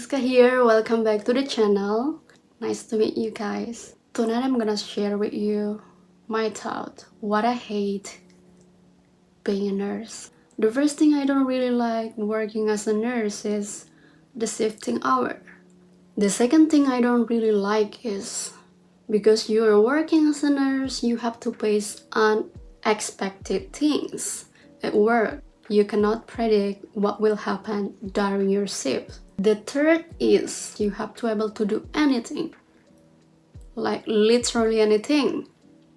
Siska here, welcome back to the channel. Nice to meet you guys. Tonight I'm gonna share with you my thought, what I hate being a nurse. The first thing I don't really like working as a nurse is the shifting hour. The second thing I don't really like is because you are working as a nurse, you have to face unexpected things at work. You cannot predict what will happen during your shift. The third is you have to be able to do anything, like literally anything.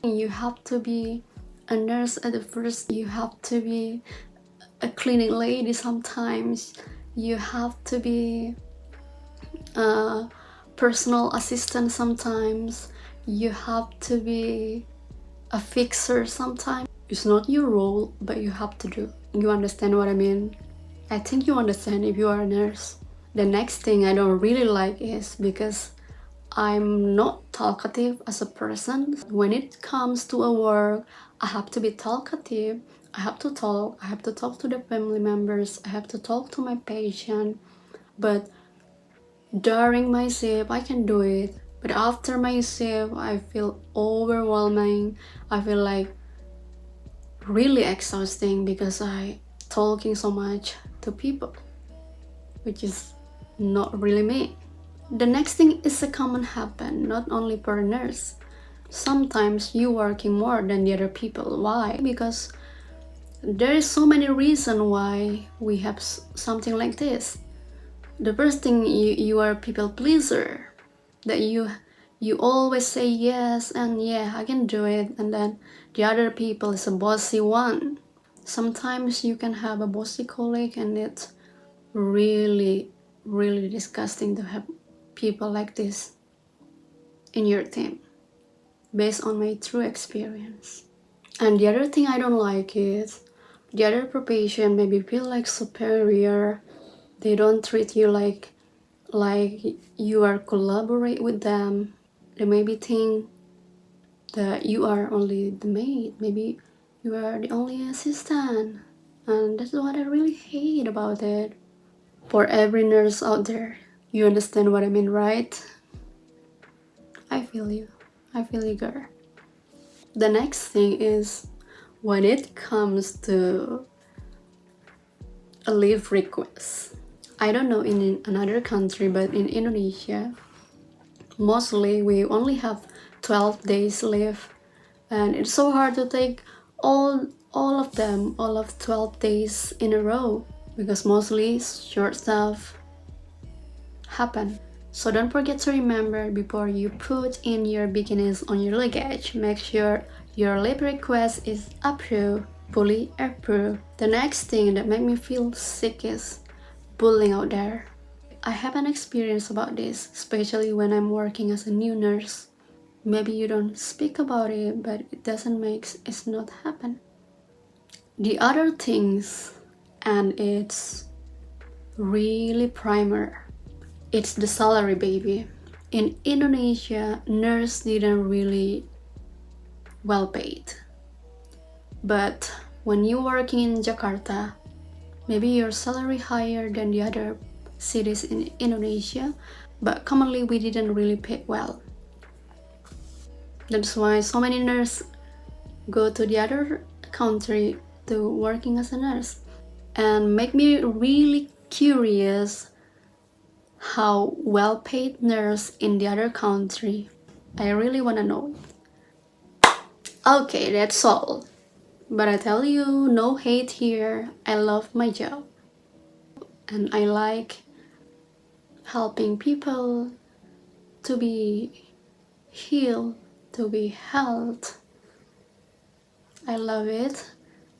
You have to be a nurse at the first, you have to be a cleaning lady sometimes, you have to be a personal assistant sometimes, you have to be a fixer sometimes. It's not your role, but you have to do. You understand what I mean? I think you understand if you are a nurse. The next thing I don't really like is because I'm not talkative as a person. When it comes to a work, I have to be talkative. I have to talk to the family members, I have to talk to my patient. But during my shift, I can do it. But after my shift, I feel overwhelming. I feel like really exhausting because I talking so much to people, which is not really me. The next thing is a common happen, not only per nurse. Sometimes you working more than the other people. Why? Because there is so many reasons why we have something like this. The first thing, you are a people pleaser, that you always say yes and yeah, I can do it, and then the other people is a bossy one. Sometimes you can have a bossy colleague and it's really disgusting to have people like this in your team, based on my true experience. And the other thing I don't like is the other profession maybe feel like superior. They don't treat you like you are collaborate with them. They maybe think that you are only the maid, maybe you are the only assistant, and that's what I really hate about it. For every nurse out there, you understand what I mean, right? I feel you girl. The next thing is when it comes to a leave request. I don't know in another country, but in Indonesia mostly we only have 12 days leave, and it's so hard to take all of 12 days in a row because mostly short stuff happen. So don't forget to remember, before you put in your bikinis on your luggage, make sure your leave request is approved, fully approved. The next thing that made me feel sick is bullying out there. I have an experience about this, especially when I'm working as a new nurse. Maybe you don't speak about it, but it doesn't make it not happen. The other things, and it's really primer, it's the salary, baby. In Indonesia, nurse didn't really well paid. But when you're working in Jakarta, maybe your salary higher than the other cities in Indonesia, but commonly we didn't really pay well. That's why so many nurses go to the other country to working as a nurse. And make me really curious how well paid nurse in the other country. I really wanna know. Okay, that's all. But I tell you, no hate here. I love my job. And I like helping people to be healed, to be healed. I love it.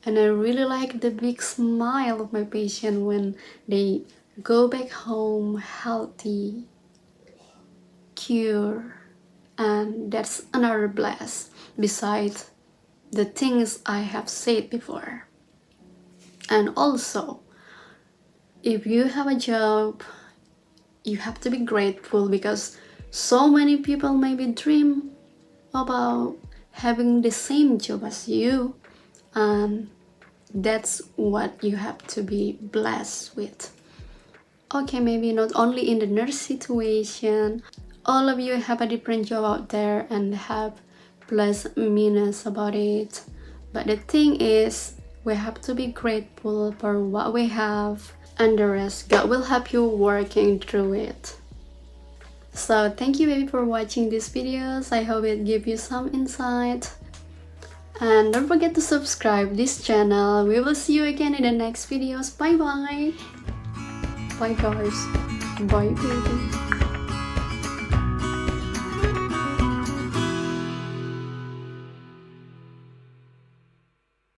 And I really like the big smile of my patient when they go back home healthy, cure. And that's another bless besides the things I have said before. And also, if you have a job, you have to be grateful because so many people maybe dream about having the same job as you, and that's what you have to be blessed with. Okay, maybe not only in the nurse situation. All of you have a different job out there and have plus minus about it. But the thing is, we have to be grateful for what we have, and the rest God will help you working through it. So thank you baby for watching these videos. I hope it gave you some insight. And don't forget to subscribe this channel. We will see you again in the next videos. Bye bye. Bye guys. Bye baby.